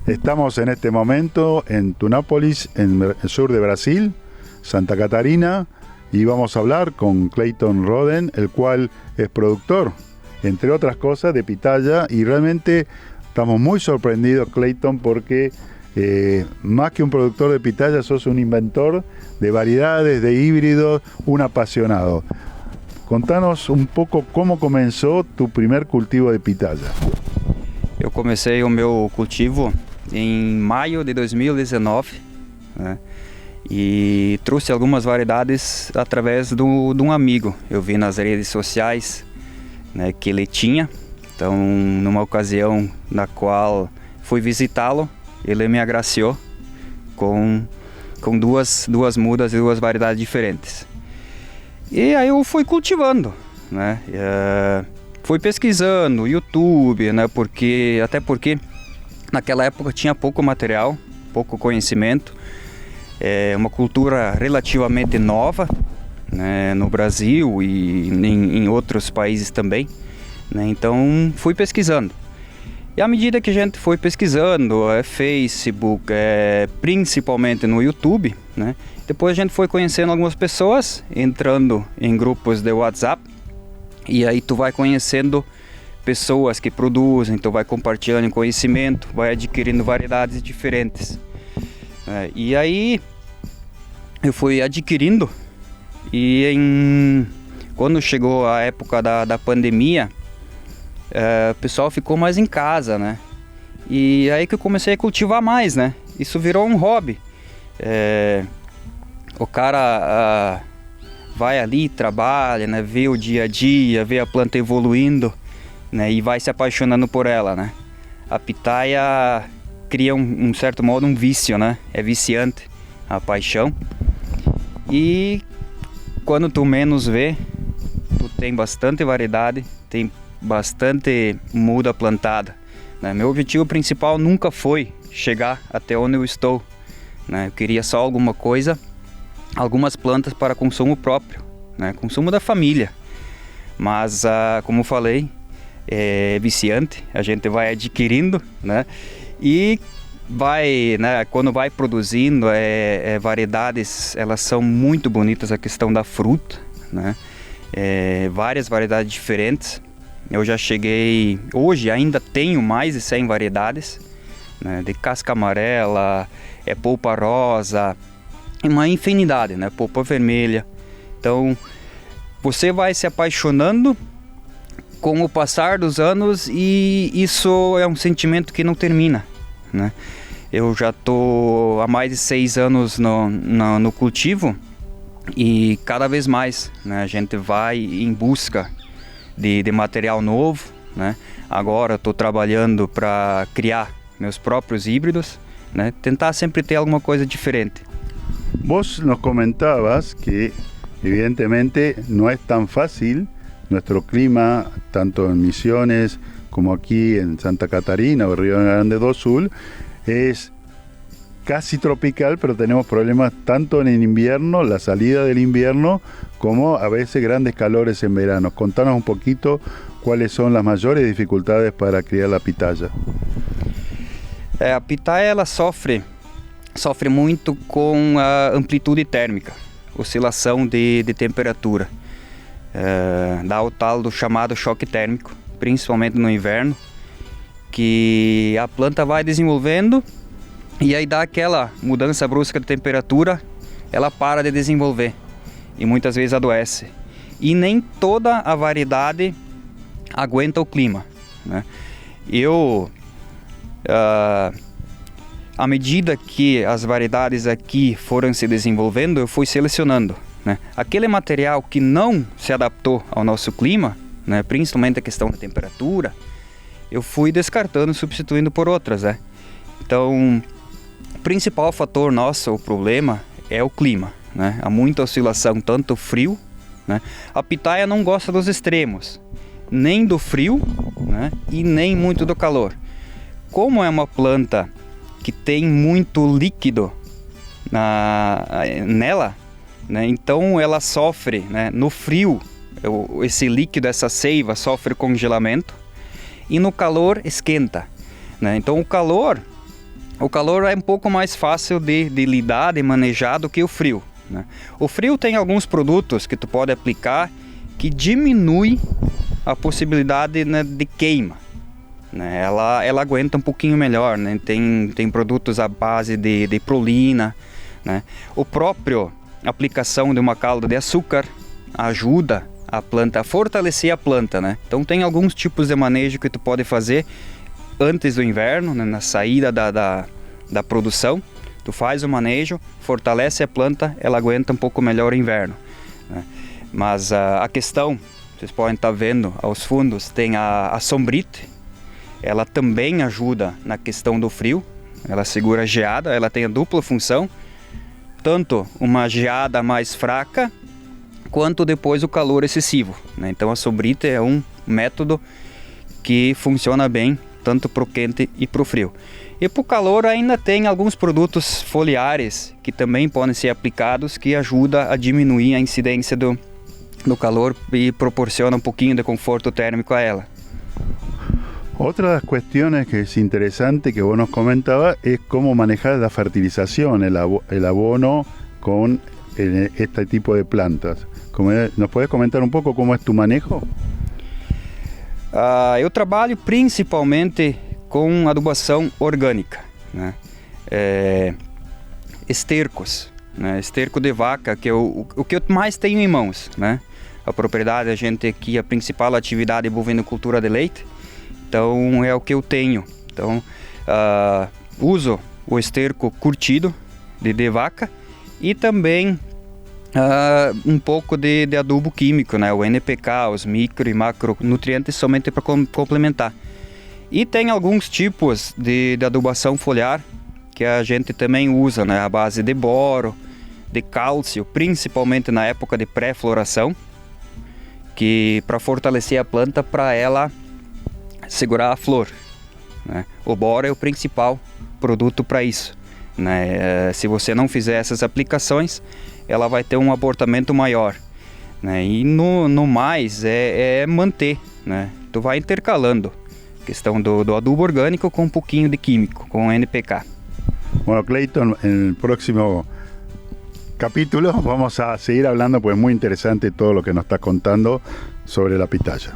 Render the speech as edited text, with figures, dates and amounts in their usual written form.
Estamos en este momento en Tunápolis, en el sur de Brasil, Santa Catarina, y vamos a hablar con Clayton Roden, el cual es productor, entre otras cosas, de pitaya, y realmente estamos muy sorprendidos, Clayton, porque más que un productor de pitaya, sos un inventor de variedades, de híbridos, un apasionado. Contanos um pouco como começou tu primeiro cultivo de pitaya. Eu comecei o meu cultivo em maio de 2019, né? E trouxe algumas variedades através de um amigo. Eu vi nas redes sociais, né, que ele tinha. Então, numa ocasião na qual fui visitá-lo, ele me agraciou com duas mudas e duas variedades diferentes. E aí eu fui cultivando, né? Fui pesquisando no YouTube, né? Até porque naquela época tinha pouco material, pouco conhecimento. É uma cultura relativamente nova, né, no Brasil e em outros países também, né? Então fui pesquisando. E à medida que a gente foi pesquisando, Facebook, principalmente no YouTube, né? Depois a gente foi conhecendo algumas pessoas, entrando em grupos de WhatsApp, e aí tu vai conhecendo pessoas que produzem, tu vai compartilhando conhecimento, vai adquirindo variedades diferentes. E aí eu fui adquirindo, e quando chegou a época da pandemia, o pessoal ficou mais em casa, né? E aí que eu comecei a cultivar mais, né? Isso virou um hobby. O cara vai ali, trabalha, né? Vê o dia a dia, vê a planta evoluindo, né? E vai se apaixonando por ela, né? A pitaia cria um certo modo um vício, né? É viciante a paixão. E quando tu menos vê, tu tem bastante variedade, tem bastante muda plantada, né? Meu objetivo principal nunca foi chegar até onde eu estou, né? Eu queria só algumas plantas para consumo próprio, né? Consumo da família. Mas, como eu falei, é viciante, a gente vai adquirindo, né? E vai, né, quando vai produzindo variedades, elas são muito bonitas, a questão da fruta, né? Várias variedades diferentes. Eu já cheguei, hoje ainda tenho mais de 100 variedades, né, de casca amarela, polpa rosa, uma infinidade, né, polpa vermelha. Então você vai se apaixonando com o passar dos anos, e isso é um sentimento que não termina, né? Eu já estou há mais de 6 anos no cultivo, e cada vez mais, né, a gente vai em busca de material novo, né? Agora estou trabalhando para criar meus próprios híbridos, né? Tentar sempre ter alguma coisa diferente. Vos nos comentabas que evidentemente no es tan fácil. Nuestro clima, tanto en Misiones como aquí en Santa Catarina o Río Grande do Sul, es casi tropical, pero tenemos problemas tanto en el invierno, la salida del invierno, como a veces grandes calores en verano. Contanos un poquito cuáles son las mayores dificultades para criar la pitaya. A pitaya ela sofre muito com a amplitude térmica, oscilação de temperatura. Dá o tal do chamado choque térmico, principalmente no inverno, que a planta vai desenvolvendo e aí dá aquela mudança brusca de temperatura, ela para de desenvolver e muitas vezes adoece. E nem toda a variedade aguenta o clima, né? À medida que as variedades aqui foram se desenvolvendo, eu fui selecionando, né? Aquele material que não se adaptou ao nosso clima, né, principalmente a questão da temperatura, eu fui descartando, substituindo por outras, né? Então, o principal fator nosso, o problema, é o clima, né? Há muita oscilação, tanto frio, né? A pitaya não gosta dos extremos, nem do frio, né, e nem muito do calor. Como é uma planta que tem muito líquido nela, né, então ela sofre, né, no frio, esse líquido, essa seiva sofre congelamento, e no calor esquenta, né? Então o calor o calor é um pouco mais fácil de lidar, de manejar do que o frio, né? O frio tem alguns produtos que tu pode aplicar que diminui a possibilidade, né, de queima, né? Ela aguenta um pouquinho melhor, né? Tem produtos à base de prolina, né? O próprio aplicação de uma calda de açúcar ajuda a planta a fortalecer a planta, né? Então tem alguns tipos de manejo que tu pode fazer antes do inverno, né? Na saída da produção. Tu faz o manejo, fortalece a planta, ela aguenta um pouco melhor o inverno, né? Mas a questão, vocês podem estar vendo aos fundos, tem a sombrite. Ela também ajuda na questão do frio. Ela segura a geada, ela tem a dupla função. Tanto uma geada mais fraca, quanto depois o calor excessivo, né? Então a sombrite é um método que funciona bem, tanto para o quente e para o frio. E para o calor ainda tem alguns produtos foliares que também podem ser aplicados, que ajudam a diminuir a incidência do calor y proporciona un poquito de conforto térmico a ella. Otra de las cuestiones que es interesante que vos nos comentabas es cómo manejar la fertilización, el abono con este tipo de plantas. ¿Nos puedes comentar un poco cómo es tu manejo? Eu trabalho principalmente com adubação orgânica, né? Estercos, né? Esterco de vaca, que é o que eu mais tenho em mãos, né? A propriedade, a gente aqui, a principal atividade é bovinocultura de leite, então é o que eu tenho. Então uso o esterco curtido de vaca e também um pouco de adubo químico, né? O NPK, os micro e macronutrientes somente para complementar. E tem alguns tipos de adubação foliar que a gente também usa, né? A base de boro, de cálcio, principalmente na época de pré-floração, que para fortalecer a planta, para ela segurar a flor, né? O boro é o principal produto para isso, né? Se você não fizer essas aplicações, ela vai ter um abortamento maior, né? E no mais é manter, né? Tu vai intercalando a questão do adubo orgânico com um pouquinho de químico, com NPK. Bueno, Clayton, en el próximo capítulo vamos a seguir hablando, pues muy interesante todo lo que nos estás contando sobre la pitaya.